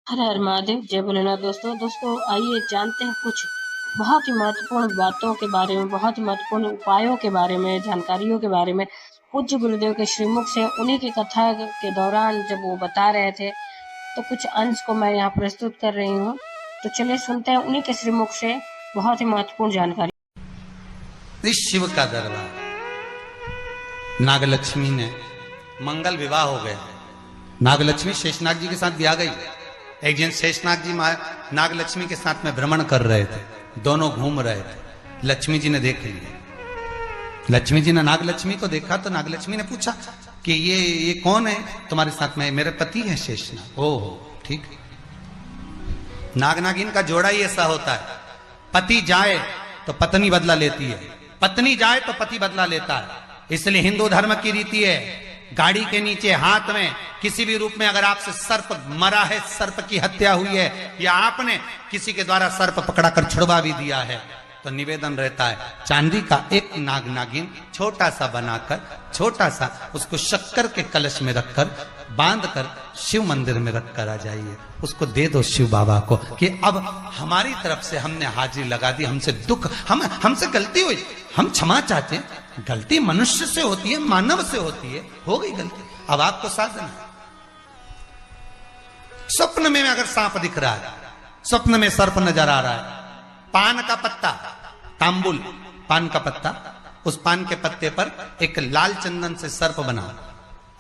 हर हर महादेव, जय भोलेनाथ। दोस्तों आइए जानते हैं कुछ बहुत ही महत्वपूर्ण बातों के बारे में, बहुत ही महत्वपूर्ण उपायों के बारे में, जानकारियों के बारे में। पूज्य गुरुदेव के श्रीमुख से उन्हीं की कथा के दौरान जब वो बता रहे थे तो कुछ अंश को मैं यहाँ प्रस्तुत कर रही हूँ। तो चलिए सुनते हैं उन्हीं के श्रीमुख से बहुत ही महत्वपूर्ण जानकारी। इस शिव का दरबार नागलक्ष्मी ने मंगल विवाह हो गया। नागलक्ष्मी शेषनाग जी के साथ ब्याह गई। एक दिन शेषनाग जी नागलक्ष्मी के साथ में भ्रमण कर रहे थे, दोनों घूम रहे थे। लक्ष्मी जी ने देख लिया। लक्ष्मी जी ने नागलक्ष्मी को देखा तो नागलक्ष्मी ने पूछा कि ये कौन है तुम्हारे साथ में? मेरे पति हैं शेषनाग। ओह ठीक। नाग नागिन का जोड़ा ही ऐसा होता है, पति जाए तो पत्नी बदला लेती है, पत्नी जाए तो पति बदला लेता है। इसलिए हिंदू धर्म की रीति है, गाड़ी के नीचे हाथ में किसी भी रूप में अगर आपसे सर्प मरा है, सर्प की हत्या हुई है, या आपने किसी के द्वारा सर्प पकड़ाकर छुड़वा भी दिया है, तो निवेदन रहता है चांदी का एक नाग नागिन छोटा सा बनाकर, छोटा सा उसको शक्कर के कलश में रखकर बांधकर शिव मंदिर में रखकर आ जाइए। उसको दे दो शिव बाबा को कि अब हमारी तरफ से हमने हाजिरी लगा दी, हमसे दुख, हमसे गलती हुई, हम क्षमा चाहते हैं। गलती मनुष्य से होती है, मानव से होती है, हो गई गलती, अब आपको साधन है। स्वप्न में अगर सांप दिख रहा है, स्वप्न में सर्प नजर आ रहा है, पान का पत्ता, तांबुल पान का पत्ता, उस पान के पत्ते पर एक लाल चंदन से सर्प बनाओ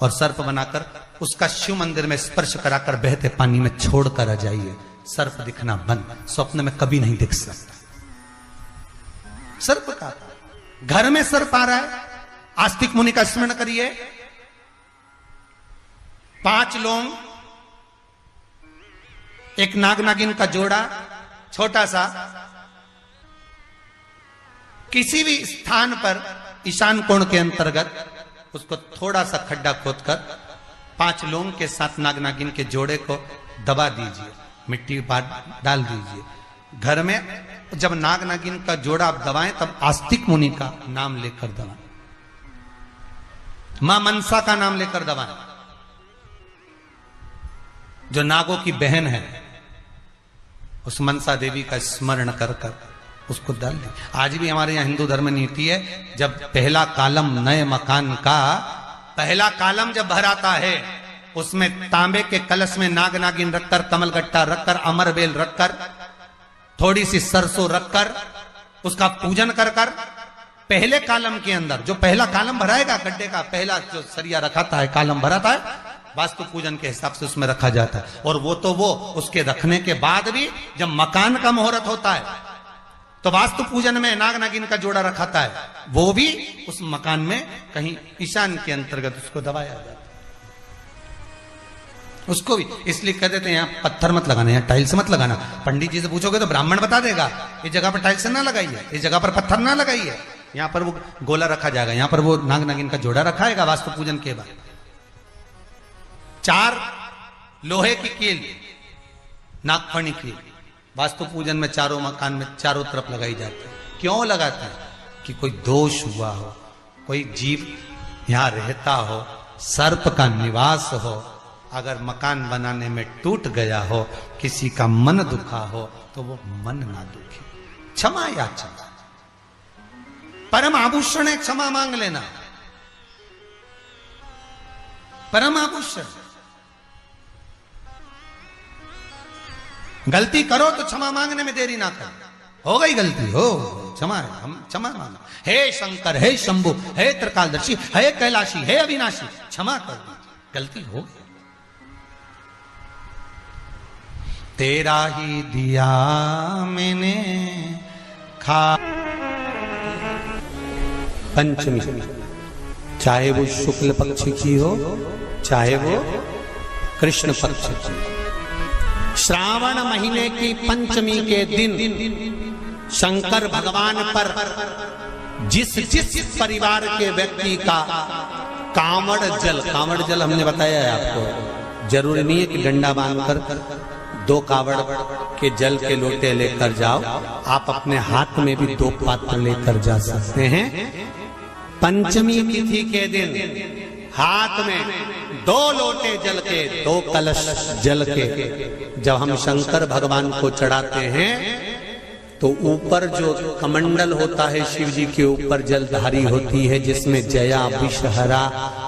और सर्प बनाकर उसका शिव मंदिर में स्पर्श कराकर बहते पानी में छोड़कर आ जाइए। सर्प दिखना बंद, स्वप्न में कभी नहीं दिख सकता। सर्प का घर में सर्प आ रहा है, आस्तिक मुनि का स्मरण करिए। 5 लौंग, एक नाग नागिन का जोड़ा छोटा सा, किसी भी स्थान पर ईशान कोण के अंतर्गत उसको थोड़ा सा खड्डा खोदकर 5 लौंग के साथ नाग नागिन के जोड़े को दबा दीजिए, मिट्टी डाल दीजिए। घर में जब नाग नागिन का जोड़ा आप दबाएं तब आस्तिक मुनि का नाम लेकर दबाएं, मां मनसा का नाम लेकर दबाएं, जो नागों की बहन है, उस मनसा देवी का स्मरण कर कर उसको डाल दी। आज भी हमारे यहाँ हिंदू धर्म नीति है, जब पहला कॉलम नए मकान का पहला कॉलम जब भराता है, उसमें तांबे के कलश में नाग नागिन रखकर, कमलगट्टा रखकर, अमरबेल रखकर, थोड़ी सी सरसों रखकर उसका पूजन कर कर पहले कॉलम के अंदर, जो पहला कॉलम भराएगा, गड्ढे का पहला जो सरिया रखाता है, कॉलम भराता है, वास्तु पूजन के हिसाब से उसमें रखा जाता है। और वो तो वो उसके रखने के बाद भी जब मकान का मुहूर्त होता है तो वास्तु पूजन में नाग नागिन का जोड़ा रखाता है, वो भी उस मकान में कहीं ईशान के अंतर्गत उसको दबाया जाता है। उसको भी इसलिए कह देते हैं यहाँ पत्थर मत लगाना, यहाँ टाइल्स मत लगाना। पंडित जी से पूछोगे तो ब्राह्मण बता देगा इस जगह पर टाइल्स ना लगाइए, इस जगह पर पत्थर ना लगाइए, यहाँ पर वो गोला रखा जाएगा, यहाँ पर वो नाग नागिन का जोड़ा रखाएगा वास्तु पूजन के बाद। 4 लोहे की कील, नागफणी कील, वास्तु पूजन में चारों मकान में चारों तरफ लगाई जाती है। क्यों लगाते हैं? कि कोई दोष हुआ हो, कोई जीव यहां रहता हो, सर्प का निवास हो, अगर मकान बनाने में टूट गया हो, किसी का मन दुखा हो, तो वो मन ना दुखे। क्षमा याचना, परम आभूषण है क्षमा मांग लेना, परम आभूषण। गलती करो तो क्षमा मांगने में देरी ना करो। हो गई गलती, हो क्षमा है, हम क्षमा मांगो। हे शंकर, हे शंभु, हे त्रिकालदर्शी, हे कैलाशी, हे अविनाशी, क्षमा कर दीजिए, गलती हो गई। तेरा ही दिया मैंने खा। पंचमी, चाहे वो शुक्ल पक्ष की हो, चाहे वो कृष्ण पक्ष की। श्रावण महीने की पंचमी के दिन शंकर भगवान पर जिस जिस परिवार के व्यक्ति का कांवड़ जल हमने बताया है आपको, जरूरी नहीं है कि डंडा बांधकर 2 कावड़ के जल के लोटे लेकर जाओ, आप अपने हाथ में भी 2 पात्र लेकर जा सकते हैं। पंचमी तिथि के दिन हाथ में 2 लोटे जल के, 2 कलश जल के जब हम शंकर भगवान को चढ़ाते हैं तो ऊपर जो कमंडल होता है शिव जी के ऊपर जलधारी होती है, जिसमें जया, विषहरा,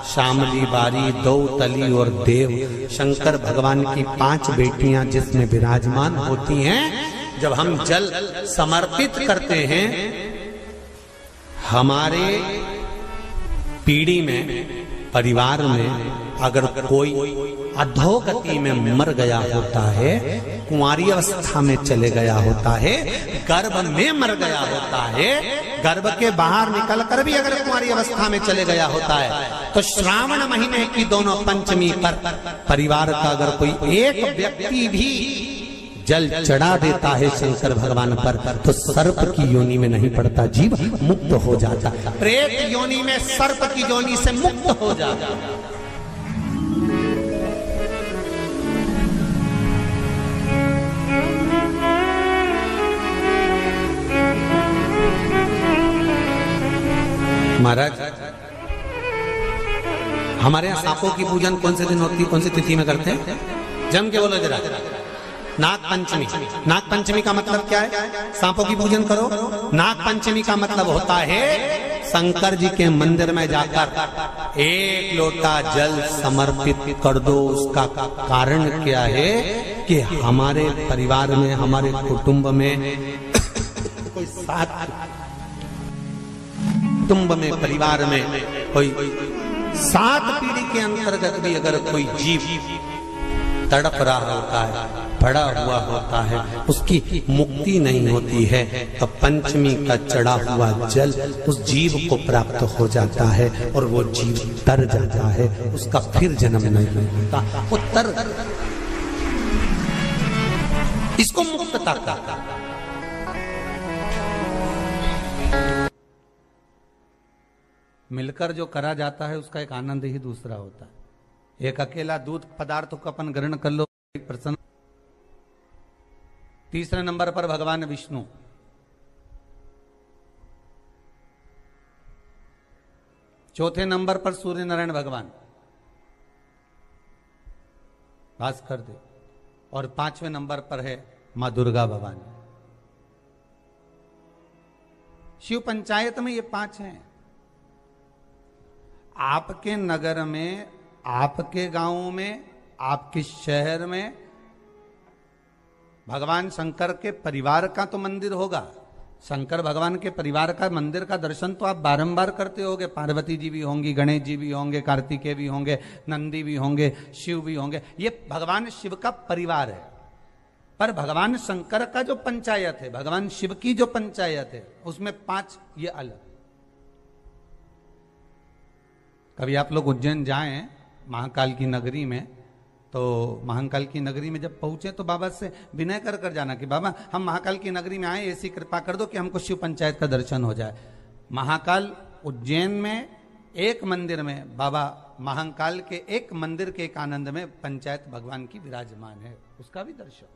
शामली, बारी, दौतली और देव, शंकर भगवान की 5 बेटियां जिसमें विराजमान होती हैं। जब हम जल समर्पित करते हैं, हमारे पीढ़ी में, परिवार में अगर कोई अधोगति में मर गया होता है, कुंवारी अवस्था में चले गया होता है, गर्भ में मर गया होता है, गर्भ के बाहर निकल कर भी अगर कुंवारी अवस्था में चले गया होता है, तो श्रावण महीने की दोनों पंचमी पर परिवार का अगर कोई एक व्यक्ति भी जल चढ़ा देता है शंकर भगवान पर, तो सर्प की योनि में नहीं पड़ता, जीव मुक्त हो जाता, प्रेत योनि में सर्प की योनि से मुक्त हो जाता। महाराज, हमारे यहाँ सांपों की पूजन कौन से दिन होती है, कौन सी तिथि में करते हैं? जम के बोलो जरा। नाग पंचमी। नाग पंचमी का मतलब क्या है? सांपों की पूजन करो। नाग पंचमी का मतलब होता है शंकर जी के मंदिर में जाकर 1 लोटा जल समर्पित कर दो। उसका कारण क्या है कि हमारे परिवार में, हमारे कुटुंब में कोई 7 कुटुंब में, परिवार में कोई 7 पीढ़ी के अंतर्गत भी अगर कोई जीव तड़प रहा होता है, पड़ा हुआ होता है, उसकी मुक्ति नहीं होती है, तो पंचमी का चढ़ा हुआ जल उस जीव को प्राप्त हो जाता है और वो जीव तर जाता है, उसका फिर जन्म नहीं होता, वो तर। इसको मुक्तता का। मिलकर जो करा जाता है उसका एक आनंद ही दूसरा होता है। एक अकेला दूध पदार्थ को अपन ग्रहण कर लो, प्रसन्न। तीसरे नंबर पर भगवान विष्णु, चौथे नंबर पर सूर्य नारायण भगवान भास्कर देव, और 5वें नंबर पर है मां दुर्गा भवानी। शिव पंचायत में ये 5 हैं। आपके नगर में, आपके गांव में, आपके शहर में भगवान शंकर के परिवार का तो मंदिर होगा। शंकर भगवान के परिवार का मंदिर का दर्शन तो आप बारंबार करते होंगे। पार्वती जी भी होंगी, गणेश जी भी होंगे, कार्तिकेय भी होंगे, नंदी भी होंगे, शिव भी होंगे। ये भगवान शिव का परिवार है। पर भगवान शंकर का जो पंचायत है, भगवान शिव की जो पंचायत है, उसमें 5 ये अलग। कभी आप लोग उज्जैन जाएं महाकाल की नगरी में, तो महाकाल की नगरी में जब पहुंचे तो बाबा से विनय कर कर जाना कि बाबा हम महाकाल की नगरी में आए, ऐसी कृपा कर दो कि हमको शिव पंचायत का दर्शन हो जाए। महाकाल उज्जैन में एक मंदिर में, बाबा महाकाल के एक मंदिर के एक आनंद में पंचायत भगवान की विराजमान है, उसका भी दर्शन।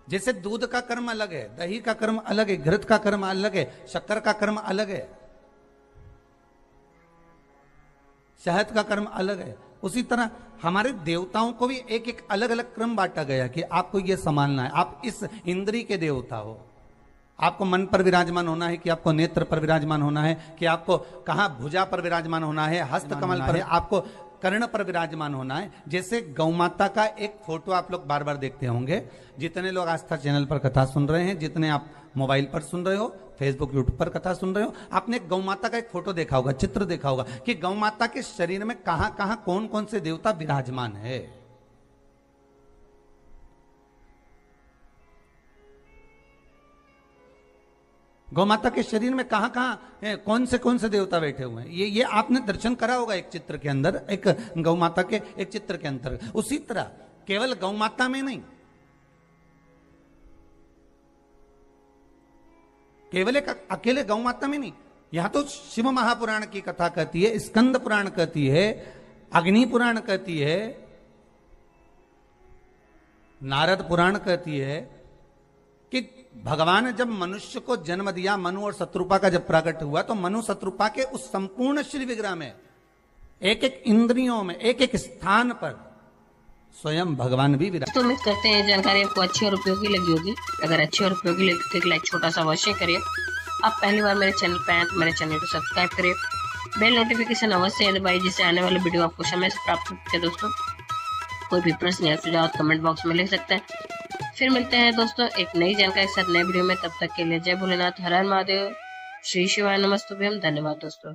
जैसे दूध का कर्म अलग है, दही का कर्म अलग है, घृत का कर्म अलग है, शक्कर का कर्म अलग है, शहद का कर्म अलग है, उसी तरह हमारे देवताओं को भी एक एक अलग अलग क्रम बांटा गया कि आपको ये संभालना है। आप इस इंद्री के देवता हो, आपको मन पर विराजमान होना है, कि आपको नेत्र पर विराजमान होना है, कि आपको कहां भुजा पर विराजमान होना है, हस्त कमल पर, आपको कर्ण पर विराजमान होना है। जैसे गौ माता का एक फोटो आप लोग बार बार देखते होंगे, जितने लोग आस्था चैनल पर कथा सुन रहे हैं, जितने आप मोबाइल पर सुन रहे हो, फेसबुक यूट्यूब पर कथा सुन रहे हो, आपने गौ माता का एक फोटो देखा होगा, चित्र देखा होगा कि गौ माता के शरीर में कहां कहां कौन कौन से देवता विराजमान है। गौ माता के शरीर में कहां कहां कौन से देवता बैठे हुए हैं, ये आपने दर्शन करा होगा एक चित्र के अंदर, एक गौ माता के एक चित्र के अंदर। उसी तरह केवल गौ माता में नहीं, केवल एक अकेले गौ माता में नहीं, यहां तो शिव महापुराण की कथा कहती है, स्कंद पुराण कहती है, अग्नि पुराण कहती है, नारद पुराण कहती है कि भगवान ने जब मनुष्य को जन्म दिया, मनु और शत्रुपा का जब प्रकट हुआ, तो मनु शत्रुपा के उस संपूर्ण श्री विग्रह में एक एक इंद्रियों में एक एक स्थान पर स्वयं भगवान भी विराज। तो उम्मीद करते हैं जानकारी आपको अच्छी और उपयोगी लगी होगी। अगर अच्छी और उपयोगी लगी तो एक लाइक छोटा सा अवश्य करिए। आप पहली बार मेरे चैनल पे आए तो मेरे चैनल को सब्सक्राइब करिए, बेल नोटिफिकेशन अवश्य दबाइए, जिससे आने वाले वीडियो आपको समय से प्राप्त होते हैं। दोस्तों कोई भी प्रश्न या सुझाव कमेंट बॉक्स में लिख सकते हैं। फिर मिलते हैं दोस्तों एक नई जानकारी के साथ नए वीडियो में। तब तक के लिए जय भोलेनाथ, हर हर महादेव, श्री शिवाय नमस्तुभ्यम। धन्यवाद दोस्तों।